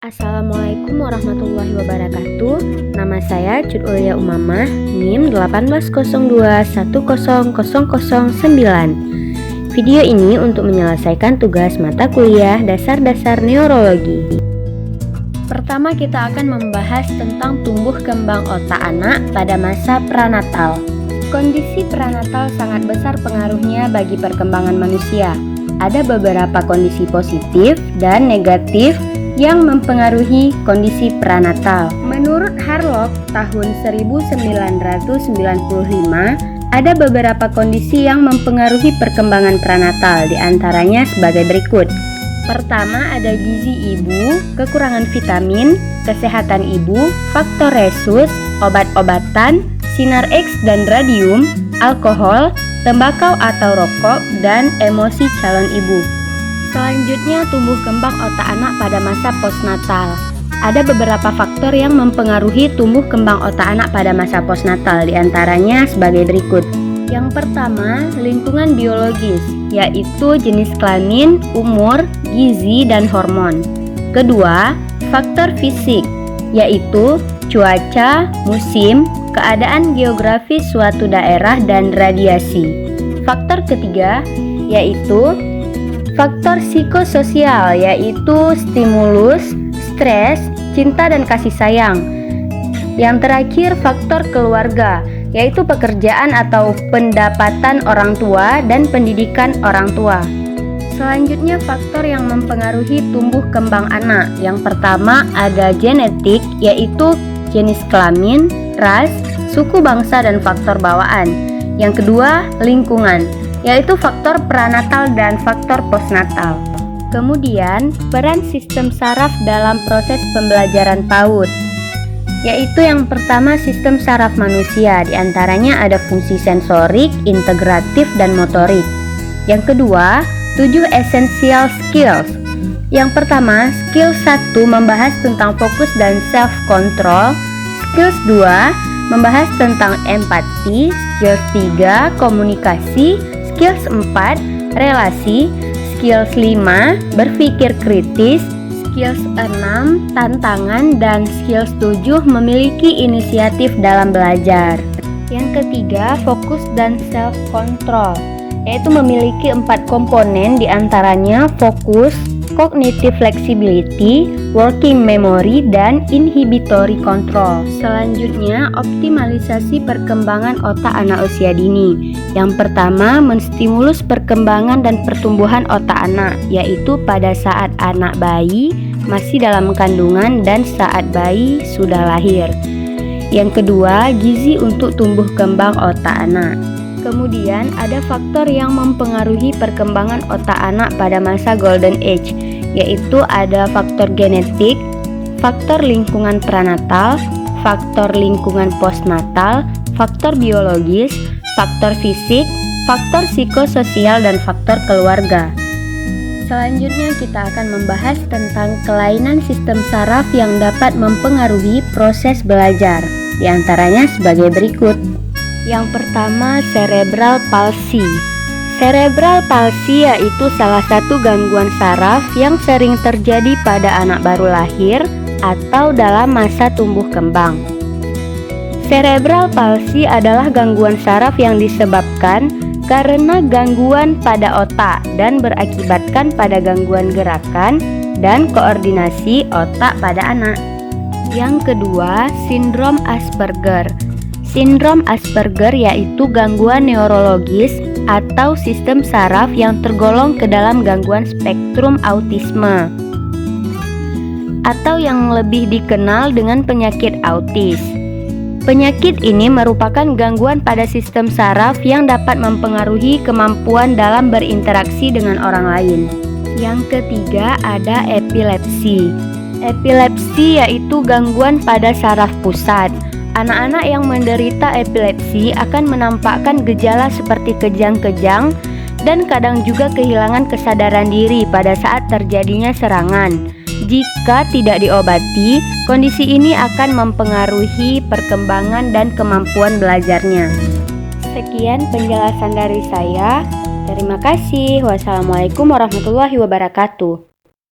Assalamualaikum warahmatullahi wabarakatuh. Nama saya Cut Ulia Umamah, NIM 180210009. Video ini untuk menyelesaikan tugas mata kuliah dasar-dasar neurologi. Pertama kita akan membahas tentang tumbuh kembang otak anak pada masa pranatal. Kondisi pranatal sangat besar pengaruhnya bagi perkembangan manusia. Ada beberapa kondisi positif dan negatif yang mempengaruhi kondisi pranatal. Menurut Harlock tahun 1995, ada beberapa kondisi yang mempengaruhi perkembangan pranatal, diantaranya sebagai berikut. Pertama, ada gizi ibu, kekurangan vitamin, kesehatan ibu, faktor resus, obat-obatan, sinar X dan radium, alkohol, tembakau atau rokok, dan emosi calon ibu. Selanjutnya, tumbuh kembang otak anak pada masa postnatal. Ada beberapa faktor yang mempengaruhi tumbuh kembang otak anak pada masa postnatal, diantaranya sebagai berikut. Yang pertama, lingkungan biologis, yaitu jenis kelamin, umur, gizi, dan hormon. Kedua, faktor fisik, yaitu cuaca, musim, keadaan geografis suatu daerah, dan radiasi. Faktor ketiga, yaitu faktor psikososial, yaitu stimulus, stres, cinta dan kasih sayang. Yang terakhir, faktor keluarga, yaitu pekerjaan atau pendapatan orang tua dan pendidikan orang tua. Selanjutnya, faktor yang mempengaruhi tumbuh kembang anak. Yang pertama ada genetik, yaitu jenis kelamin, ras, suku bangsa dan faktor bawaan. Yang kedua, lingkungan, yaitu faktor pranatal dan faktor postnatal. Kemudian, peran sistem saraf dalam proses pembelajaran PAUD, yaitu yang pertama sistem saraf manusia, diantaranya ada fungsi sensorik, integratif, dan motorik. Yang kedua, 7 essential skills. Yang pertama, skill 1 membahas tentang fokus dan self-control. Skills 2 membahas tentang empati. Skills 3 komunikasi. Skills 4 relasi. Skills 5 berpikir kritis. Skills 6 tantangan. Dan skills 7 memiliki inisiatif dalam belajar. Yang ketiga, fokus dan self-control, yaitu memiliki 4 komponen, diantaranya fokus, cognitive flexibility, working memory, dan inhibitory control. Selanjutnya, optimalisasi perkembangan otak anak usia dini. Yang pertama, menstimulus perkembangan dan pertumbuhan otak anak, yaitu pada saat anak bayi masih dalam kandungan dan saat bayi sudah lahir. Yang kedua, gizi untuk tumbuh kembang otak anak. Kemudian ada faktor yang mempengaruhi perkembangan otak anak pada masa golden age, yaitu ada faktor genetik, faktor lingkungan pranatal, faktor lingkungan postnatal, faktor biologis, faktor fisik, faktor psikososial, dan faktor keluarga. Selanjutnya kita akan membahas tentang kelainan sistem saraf yang dapat mempengaruhi proses belajar, diantaranya sebagai berikut. Yang pertama, cerebral palsy. Cerebral palsy yaitu salah satu gangguan saraf yang sering terjadi pada anak baru lahir atau dalam masa tumbuh kembang. Cerebral palsy adalah gangguan saraf yang disebabkan karena gangguan pada otak dan berakibatkan pada gangguan gerakan dan koordinasi otak pada anak. Yang kedua, sindrom Asperger. Sindrom Asperger yaitu gangguan neurologis atau sistem saraf yang tergolong ke dalam gangguan spektrum autisme, atau yang lebih dikenal dengan penyakit autis. Penyakit ini merupakan gangguan pada sistem saraf yang dapat mempengaruhi kemampuan dalam berinteraksi dengan orang lain. Yang ketiga ada epilepsi. Epilepsi yaitu gangguan pada saraf pusat. Anak-anak yang menderita epilepsi akan menampakkan gejala seperti kejang-kejang dan kadang juga kehilangan kesadaran diri pada saat terjadinya serangan. Jika tidak diobati, kondisi ini akan mempengaruhi perkembangan dan kemampuan belajarnya. Sekian penjelasan dari saya. Terima kasih. Wassalamualaikum warahmatullahi wabarakatuh.